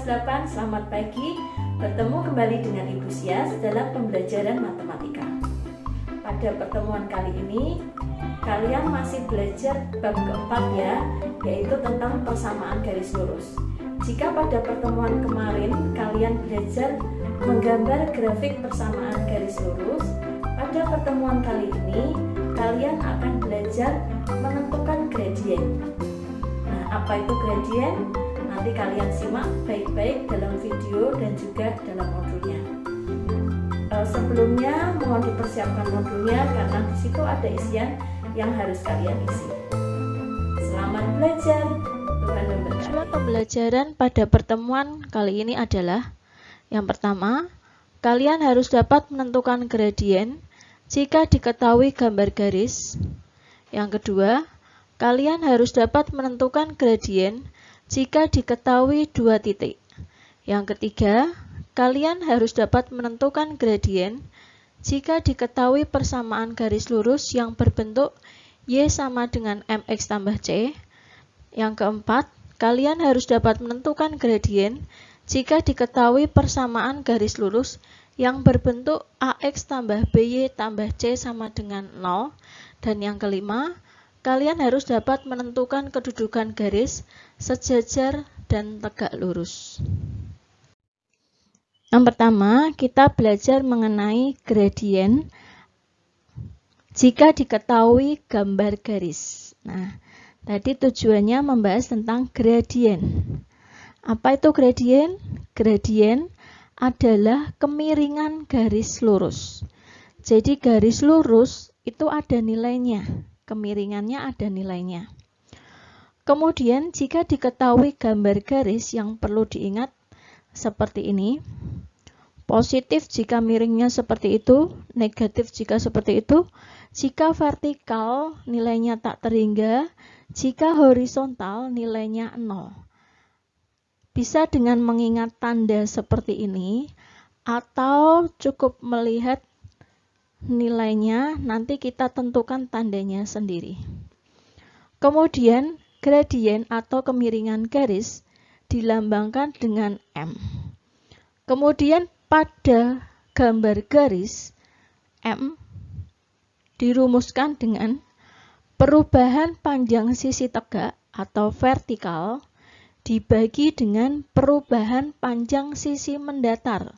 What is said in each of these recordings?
kelas 8, selamat pagi. Bertemu kembali dengan Ibu Sias dalam pembelajaran matematika. Pada pertemuan kali ini, kalian masih belajar bab keempat ya, yaitu tentang persamaan garis lurus. Jika pada pertemuan kemarin kalian belajar menggambar grafik persamaan garis lurus, pada pertemuan kali ini kalian akan belajar menentukan gradien. Nah, apa itu gradien? Nanti kalian simak baik-baik dalam video dan juga dalam modulnya. Sebelumnya mohon dipersiapkan modulnya karena di situ ada isian yang harus kalian isi. Selamat belajar. Tuhan memberkati. Tujuan pembelajaran pada pertemuan kali ini adalah yang pertama, kalian harus dapat menentukan gradien jika diketahui gambar garis. Yang kedua, kalian harus dapat menentukan gradien jika diketahui dua titik. Yang ketiga, kalian harus dapat menentukan gradien jika diketahui persamaan garis lurus yang berbentuk Y sama dengan MX tambah C. Yang keempat, kalian harus dapat menentukan gradien jika diketahui persamaan garis lurus yang berbentuk AX tambah BY tambah C sama dengan 0. Dan yang kelima, kalian harus dapat menentukan kedudukan garis sejajar dan tegak lurus. Yang pertama, kita belajar mengenai gradien jika diketahui gambar garis. Nah, tadi tujuannya membahas tentang gradien. Apa itu gradien? Gradien adalah kemiringan garis lurus. Jadi garis lurus itu ada nilainya. Kemiringannya ada nilainya. Kemudian jika diketahui gambar garis yang perlu diingat seperti ini. Positif jika miringnya seperti itu, negatif jika seperti itu. Jika vertikal nilainya tak terhingga, jika horizontal nilainya 0. Bisa dengan mengingat tanda seperti ini atau cukup melihat nilainya, nanti kita tentukan tandanya sendiri. Kemudian gradien atau kemiringan garis dilambangkan dengan M. Kemudian pada gambar garis M dirumuskan dengan perubahan panjang sisi tegak atau vertikal dibagi dengan perubahan panjang sisi mendatar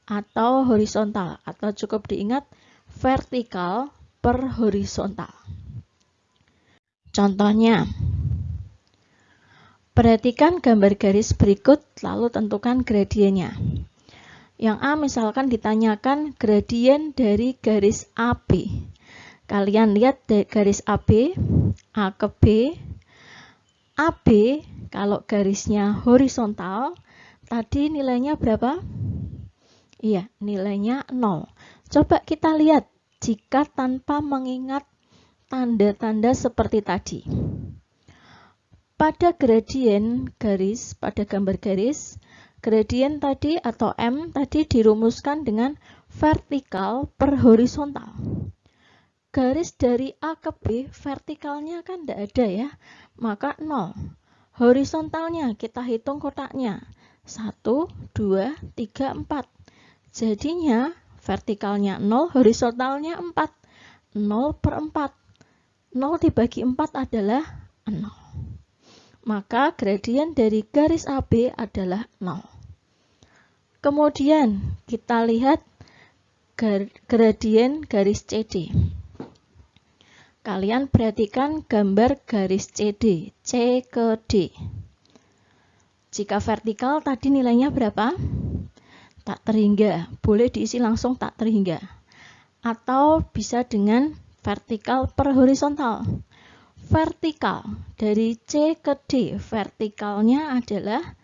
atau horizontal, atau cukup diingat vertikal per horizontal. Contohnya, perhatikan gambar garis berikut lalu tentukan gradiennya. Yang A misalkan ditanyakan gradien dari garis AB. Kalian lihat dari garis AB, A ke B. AB kalau garisnya horizontal, tadi nilainya berapa? Iya, nilainya 0. Coba kita lihat jika tanpa mengingat tanda-tanda seperti tadi. Pada gradien garis, pada gambar garis, gradien tadi atau M tadi dirumuskan dengan vertikal per horizontal. Garis dari A ke B, vertikalnya kan tidak ada ya, maka 0. Horizontalnya kita hitung kotaknya, 1, 2, 3, 4. Jadinya vertikalnya 0, horizontalnya 4. 0 per 4. 0 dibagi 4 adalah 0. Maka gradien dari garis AB adalah 0. Kemudian kita lihat gradien garis CD. Kalian perhatikan gambar garis CD, C ke D. Jika vertikal tadi nilainya berapa? Tak terhingga, boleh diisi langsung tak terhingga. Atau bisa dengan vertikal per horizontal. Vertikal dari C ke D, vertikalnya adalah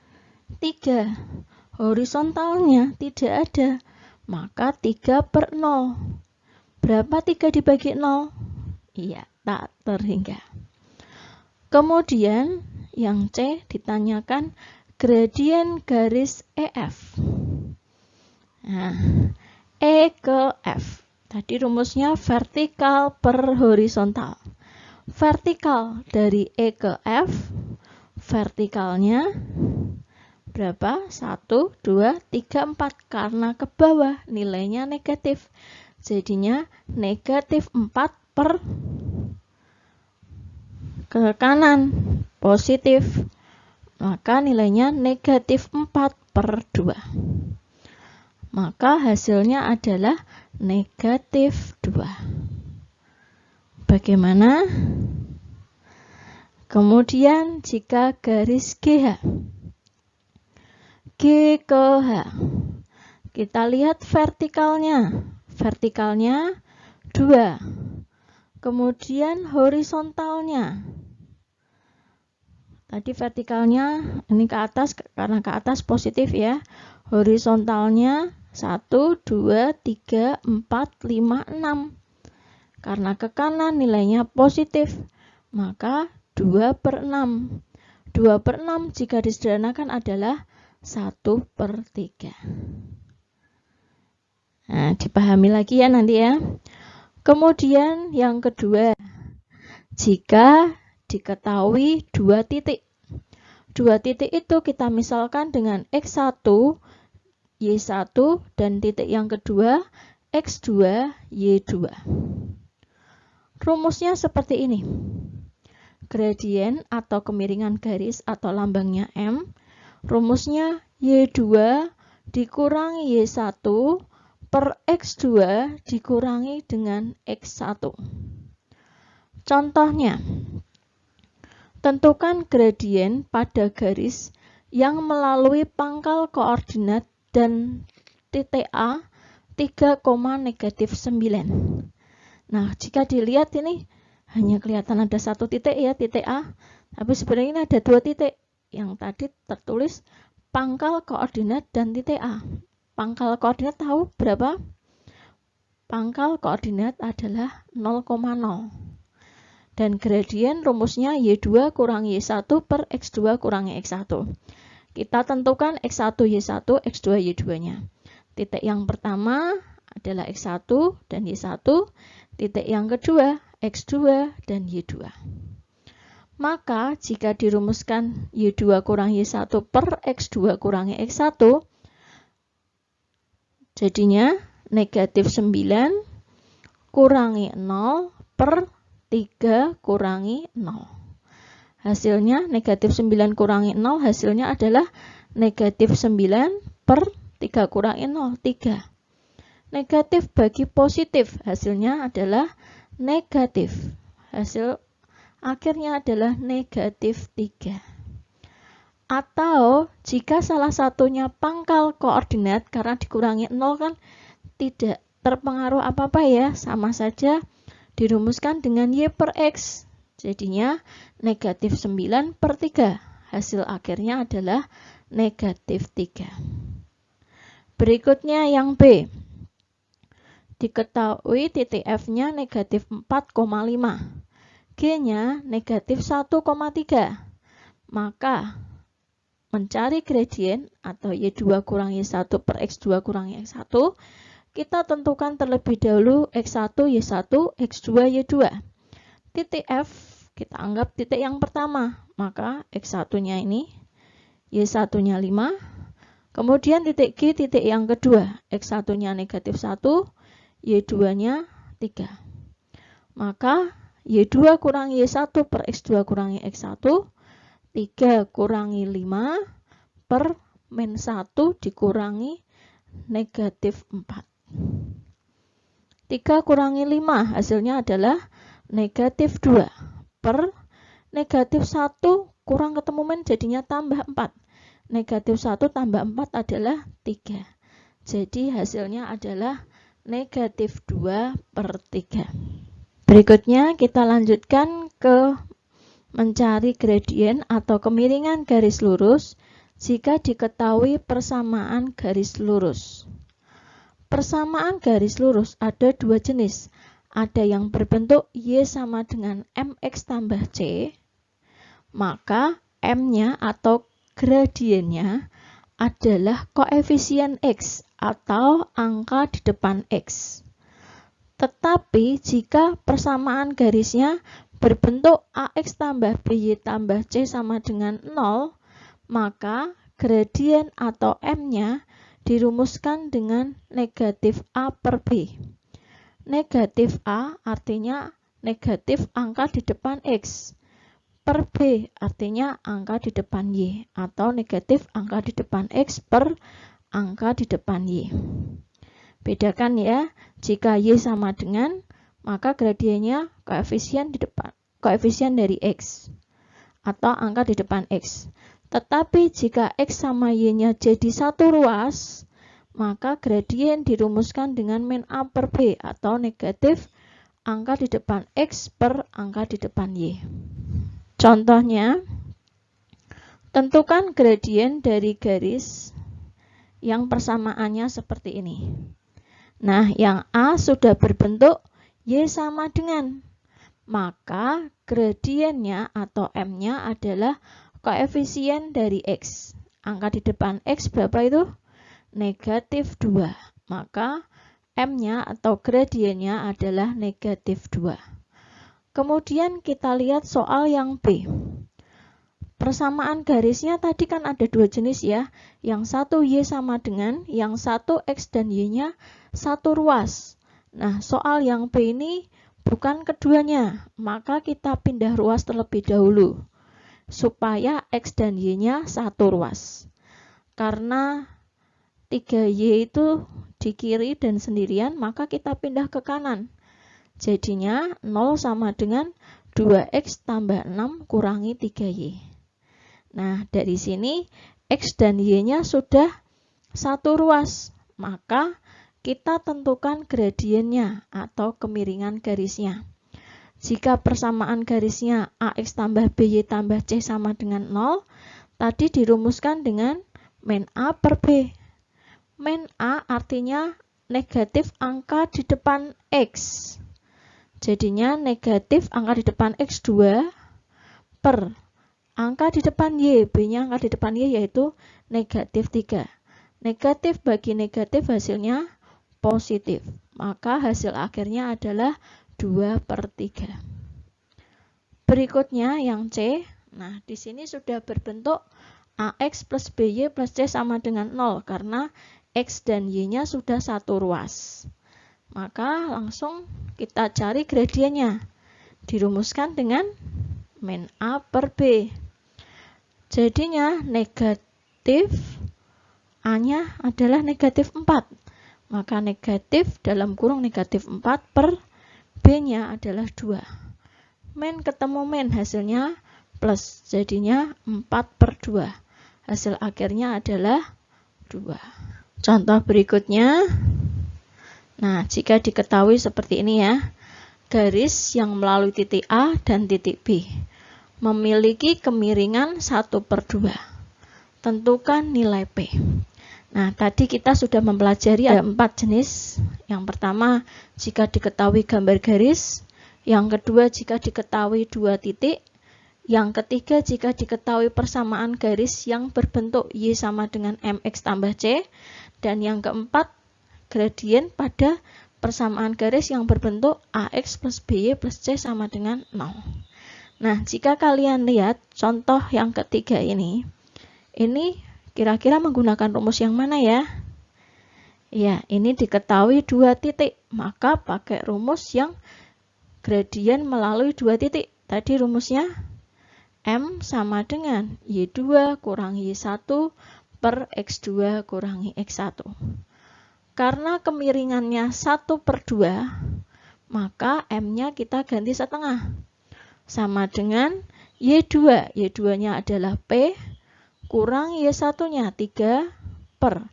3. Horizontalnya tidak ada, maka 3 per 0. Berapa 3 dibagi 0? Iya, tak terhingga. Kemudian yang C ditanyakan gradien garis EF. Nah, E ke F. Tadi rumusnya vertikal per horizontal. Vertikal dari E ke F, vertikalnya berapa? 1, 2, 3, 4. Karena ke bawah nilainya negatif. Jadinya negatif 4 per ke kanan positif. Maka nilainya negatif 4 per 2. Maka hasilnya adalah negatif 2. Bagaimana? Kemudian jika garis GH, G ke H, kita lihat vertikalnya. Vertikalnya 2. Kemudian horizontalnya. Tadi vertikalnya ini ke atas, karena ke atas positif ya. Horizontalnya 1, 2, 3, 4, 5, 6. Karena ke kanan nilainya positif, maka 2/6. 2/6 jika disederhanakan adalah 1/3. Nah, dipahami lagi ya nanti ya. Kemudian yang kedua, jika diketahui 2 titik. 2 titik itu kita misalkan dengan X1, Y1, dan titik yang kedua X2, Y2. Rumusnya seperti ini. Gradien atau kemiringan garis atau lambangnya M. Rumusnya Y2 dikurangi Y1 per X2 dikurangi dengan X1. Contohnya, tentukan gradien pada garis yang melalui pangkal koordinat dan titik A 3,-9. Nah, jika dilihat ini hanya kelihatan ada satu titik ya, titik A. Tapi sebenarnya ini ada 2 titik. Yang tadi tertulis pangkal koordinat dan titik A. Pangkal koordinat tahu berapa? Pangkal koordinat adalah 0,0. Dan gradien rumusnya Y2 kurang Y1 per X2 kurangi X1. Kita tentukan X1 Y1, X2 Y2-nya. Titik yang pertama adalah X1 dan Y1. Titik yang kedua X2 dan Y2. Maka jika dirumuskan Y2 kurang Y1 per X2 kurangi X1, jadinya negatif 9 kurangi 0 per 3 kurangi 0. Hasilnya negatif 9 kurangi 0 hasilnya adalah negatif 9 per 3 kurangi 0, 3. Negatif bagi positif hasilnya adalah negatif. Hasil akhirnya adalah negatif 3. Atau jika salah satunya pangkal koordinat, karena dikurangi 0 kan tidak terpengaruh apa-apa ya, sama saja dirumuskan dengan Y per X. Jadinya negatif 9 per 3. Hasil akhirnya adalah negatif 3. Berikutnya yang B. Diketahui titik F-nya negatif 4,5. G-nya negatif 1,3. Maka mencari gradien atau Y2 kurang Y1 per X2 kurangi X1, kita tentukan terlebih dahulu X1, Y1, X2, Y2. Titik F kita anggap titik yang pertama, maka X1-nya ini, Y1-nya 5. Kemudian titik G, titik yang kedua, X1-nya negatif 1, Y2-nya 3. Maka Y2 kurangi Y1 per X2 kurangi X1, 3 kurangi 5 per min 1 dikurangi negatif 4. 3 kurangi 5 hasilnya adalah negatif 2 per negatif 1 kurang ketemu min jadinya tambah 4. Negatif 1 tambah 4 adalah 3. Jadi hasilnya adalah negatif 2 per 3. Berikutnya kita lanjutkan ke mencari gradien atau kemiringan garis lurus jika diketahui persamaan garis lurus. Persamaan garis lurus ada 2 jenis. Ada yang berbentuk Y sama dengan MX tambah C, maka M-nya atau gradiennya adalah koefisien X atau angka di depan X. Tetapi jika persamaan garisnya berbentuk AX tambah BY tambah C sama dengan 0, maka gradien atau M-nya dirumuskan dengan negatif A per B. Negatif A artinya negatif angka di depan X, per B artinya angka di depan Y, atau negatif angka di depan X per angka di depan Y. Bedakan ya, jika Y sama dengan, maka gradiennya koefisien dari X atau angka di depan X. Tetapi jika X sama Y-nya jadi satu ruas, maka gradien dirumuskan dengan min A per B atau negatif angka di depan X per angka di depan Y. Contohnya, tentukan gradien dari garis yang persamaannya seperti ini. Nah, yang A sudah berbentuk Y sama dengan, maka gradiennya atau M-nya adalah koefisien dari X. Angka di depan X berapa itu? Negatif 2. Maka M-nya atau gradiennya adalah negatif 2. Kemudian kita lihat soal yang B. Persamaan garisnya tadi kan ada dua jenis ya. Yang satu Y sama dengan, yang satu X dan Y-nya satu ruas. Nah, soal yang B ini bukan keduanya, maka kita pindah ruas terlebih dahulu supaya X dan Y-nya satu ruas. Karena 3Y itu di kiri dan sendirian, maka kita pindah ke kanan. Jadinya 0 sama dengan 2X tambah 6 kurangi 3Y. Nah, dari sini X dan Y-nya sudah satu ruas, maka kita tentukan gradiennya atau kemiringan garisnya. Jika persamaan garisnya AX tambah BY tambah C sama dengan 0, tadi dirumuskan dengan min A per B. Min A artinya negatif angka di depan X. Jadinya negatif angka di depan X2 per angka di depan Y. B-nya angka di depan Y yaitu negatif 3. Negatif bagi negatif hasilnya positif. Maka hasil akhirnya adalah 2/3. Berikutnya yang C. Nah, di sini sudah berbentuk AX plus BY plus C sama dengan 0 karena X dan Y-nya sudah satu ruas. Maka langsung kita cari gradiennya. Dirumuskan dengan min A per B. Jadinya negatif A-nya adalah negatif 4. Maka negatif dalam kurung negatif 4 per B-nya adalah 2. Min ketemu min, hasilnya plus. Jadinya 4/2. Hasil akhirnya adalah 2. Contoh berikutnya. Nah, jika diketahui seperti ini ya. Garis yang melalui titik A dan titik B memiliki kemiringan 1/2. Tentukan nilai P. Nah, tadi kita sudah mempelajari ada 4 jenis. Yang pertama, jika diketahui gambar garis. Yang kedua, jika diketahui 2 titik. Yang ketiga, jika diketahui persamaan garis yang berbentuk Y sama dengan MX tambah C. Dan yang keempat, gradien pada persamaan garis yang berbentuk AX plus BY plus C sama dengan 0. Nah, jika kalian lihat contoh yang ketiga ini kira-kira menggunakan rumus yang mana ya? Ya, ini diketahui 2 titik, maka pakai rumus yang gradien melalui 2 titik. Tadi rumusnya M sama dengan Y2 kurangi Y1 per X2 kurangi X1. Karena kemiringannya 1/2, maka M-nya kita ganti setengah. Sama dengan Y2. Y2-nya adalah P kurang Y1-nya 3 per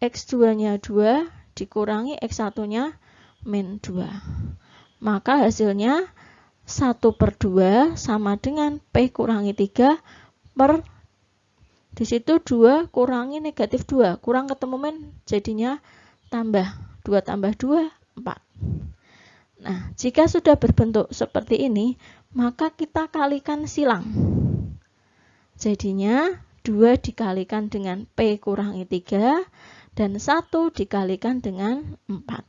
X2-nya 2 dikurangi X1-nya min 2. Maka hasilnya 1/2 sama dengan P kurangi 3 per disitu 2 kurangi negatif 2. Kurang ketemu min jadinya tambah. 2 tambah 2, 4. Nah, jika sudah berbentuk seperti ini, maka kita kalikan silang. Jadinya 2 dikalikan dengan P kurangi 3 dan 1 dikalikan dengan 4.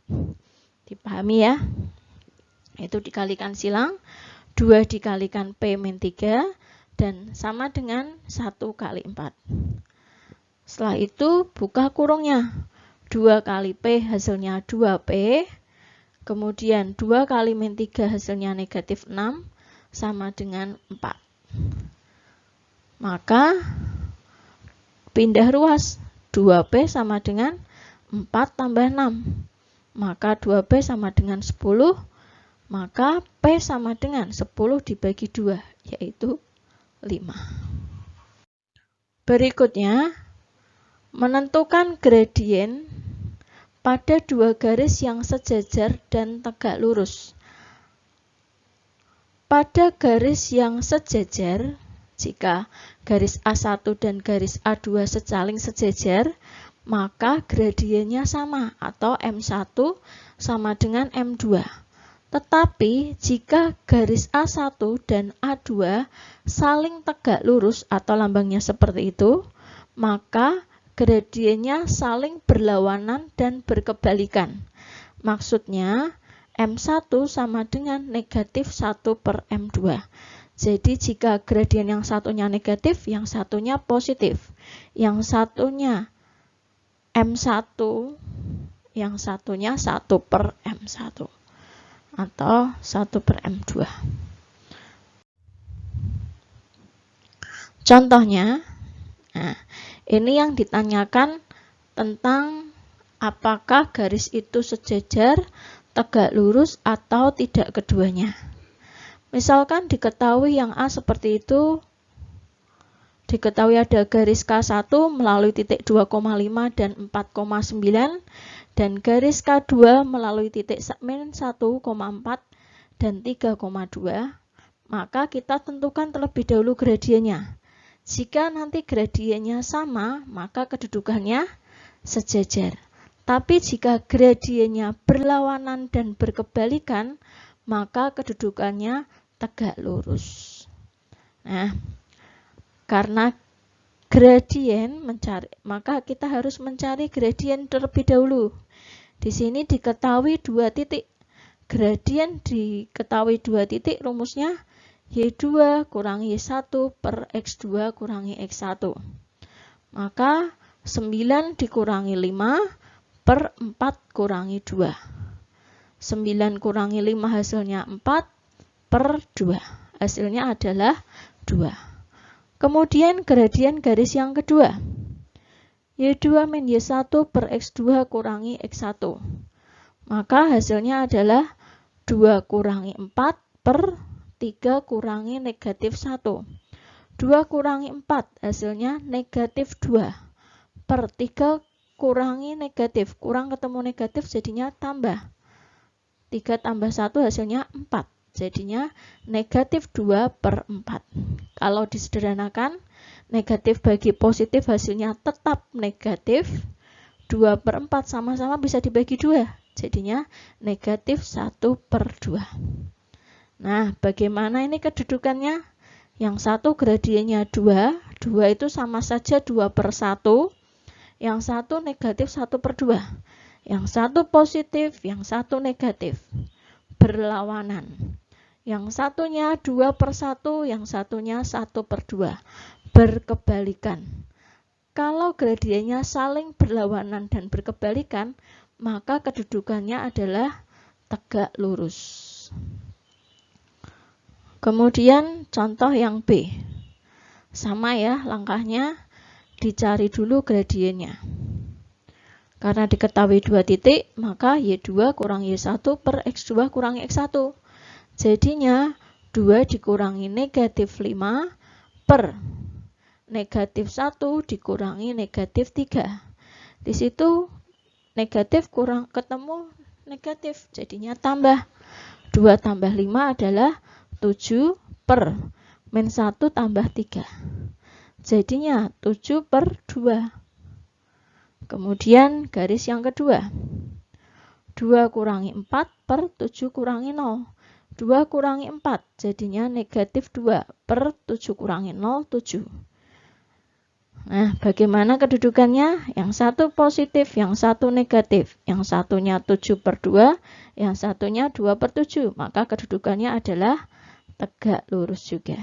Dipahami ya? Itu dikalikan silang, 2 dikalikan P min 3 dan sama dengan 1 kali 4. Setelah itu buka kurungnya. 2 kali P hasilnya 2P. Kemudian 2 kali min 3 hasilnya negatif 6 sama dengan 4. Maka pindah ruas. 2P sama dengan 4 tambah 6. Maka 2P sama dengan 10. Maka P sama dengan 10 dibagi 2, yaitu 5. Berikutnya, menentukan gradien pada dua garis yang sejajar dan tegak lurus. Pada garis yang sejajar, jika garis A1 dan garis A2 saling sejajar, maka gradiennya sama atau M1 sama dengan M2. Tetapi jika garis A1 dan A2 saling tegak lurus atau lambangnya seperti itu, maka gradiennya saling berlawanan dan berkebalikan. Maksudnya, M1 sama dengan negatif 1 per M2. Jadi jika gradien yang satunya negatif, yang satunya positif. Yang satunya M1, yang satunya 1 per M1. Atau 1 per M2. Contohnya, nah, ini yang ditanyakan tentang apakah garis itu sejajar, tegak lurus, atau tidak keduanya. Misalkan diketahui yang A seperti itu, diketahui ada garis K1 melalui titik 2,5 dan 4,9, dan garis K2 melalui titik min 1,4 dan 3,2, maka kita tentukan terlebih dahulu gradiennya. Jika nanti gradiennya sama, maka kedudukannya sejajar. Tapi jika gradiennya berlawanan dan berkebalikan, maka kedudukannya tegak lurus. Nah, karena gradien maka kita harus mencari gradien terlebih dahulu. Di sini diketahui 2 titik. Gradien diketahui 2 titik, rumusnya Y2 kurangi Y1 per X2 kurangi X1. Maka 9 dikurangi 5 per 4 kurangi 2. 9 kurangi 5 hasilnya 4 per 2. Hasilnya adalah 2. Kemudian gradien garis yang kedua. Y2 min Y1 per X2 kurangi X1. Maka hasilnya adalah 2 kurangi 4 per 3 kurangi negatif 1. 2 kurangi 4 hasilnya negatif 2 per 3 kurangi negatif. Kurang ketemu negatif jadinya tambah. 3 tambah 1 hasilnya 4. Jadinya negatif 2 per 4. Kalau disederhanakan, negatif bagi positif hasilnya tetap negatif. 2 per 4 sama-sama bisa dibagi 2. Jadinya negatif 1 per 2. Nah, bagaimana ini kedudukannya? Yang satu gradiennya 2. 2 itu sama saja 2 per 1. Yang satu negatif 1 per 2. Yang satu positif, yang satu negatif. Berlawanan. Yang satunya 2 per 1, yang satunya 1 per 2. Berkebalikan. Kalau gradiennya saling berlawanan dan berkebalikan, maka kedudukannya adalah tegak lurus. Kemudian contoh yang B. Sama ya langkahnya, dicari dulu gradiennya. Karena diketahui 2 titik, maka Y2 kurang Y1 per X2 kurangi X1. Jadinya 2 dikurangi negatif 5 per negatif 1 dikurangi negatif 3. Di situ negatif kurang ketemu negatif, jadinya tambah. 2 tambah 5 adalah 7 per min 1 tambah 3. Jadinya 7 per 2. Kemudian garis yang kedua. 2 kurangi 4 per 7 kurangi 0. 2 kurangi 4 jadinya negatif 2 per 7 kurangi 0, 7. Nah, bagaimana kedudukannya? Yang satu positif, yang satu negatif. Yang satunya 7 per 2, yang satunya 2 per 7. Maka kedudukannya adalah tegak lurus juga.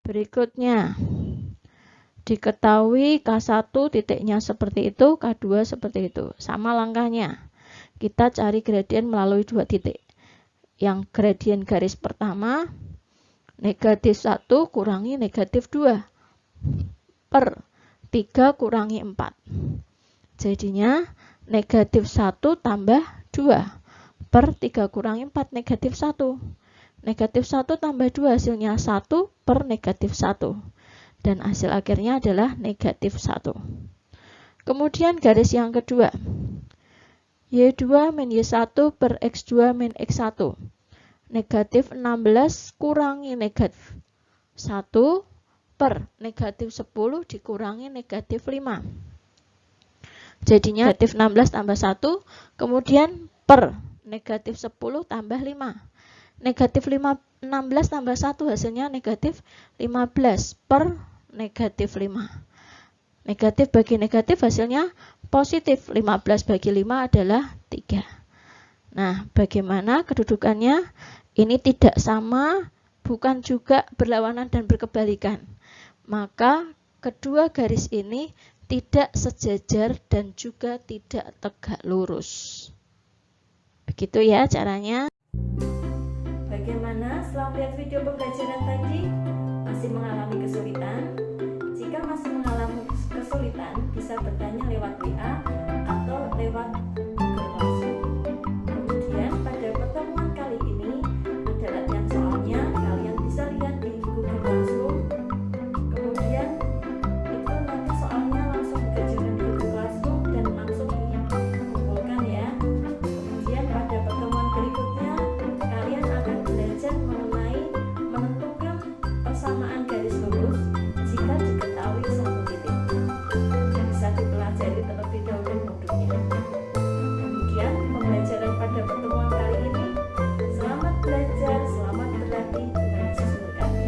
Berikutnya, Diketahui K1 titiknya seperti itu, K2 seperti itu. Sama langkahnya. Kita cari gradien melalui dua titik. Yang gradien garis pertama, negatif 1 kurangi negatif 2 per 3 kurangi 4. Jadinya negatif 1 tambah 2 per 3 kurangi 4, negatif 1. Negatif 1 tambah 2 hasilnya 1 per negatif 1. Dan hasil akhirnya adalah negatif 1. Kemudian garis yang kedua, Y2 min Y1 per X2 min X1. Negatif 16 kurangi negatif 1 per negatif 10 dikurangi negatif 5. Jadinya negatif 16 tambah 1, kemudian per negatif 10 tambah 5. Negatif 16 tambah 1 hasilnya negatif 15 per negatif 5. Negatif bagi negatif hasilnya positif. 15 bagi 5 adalah 3. Nah, bagaimana kedudukannya? Ini tidak sama, bukan juga berlawanan dan berkebalikan. Maka kedua garis ini tidak sejajar dan juga tidak tegak lurus. Begitu ya caranya. Bagaimana setelah melihat video pembelajaran tadi? Masih mengalami kesulitan? Jika masih mengalami kesulitan, bisa bertanya lewat WA atau lewat Google Classroom. Kemudian pada pertemuan kali ini ada latihan soalnya, kalian bisa lihat di Google Classroom. Kemudian itu nanti soalnya langsung dikerjakan di Google Classroom dan langsung dikumpulkan ya. Kemudian pada pertemuan berikutnya kalian akan belajar mengenai menentukan persamaan garis lurus jika diketahui satu titik, yang bisa dipelajari terlebih dahulu modulnya. Demikian pembelajaran pada pertemuan kali ini. Selamat belajar, selamat berlatih, Tuhan Yesus memberkati.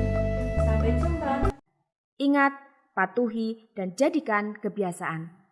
Sampai jumpa. Ingat, patuhi dan jadikan kebiasaan.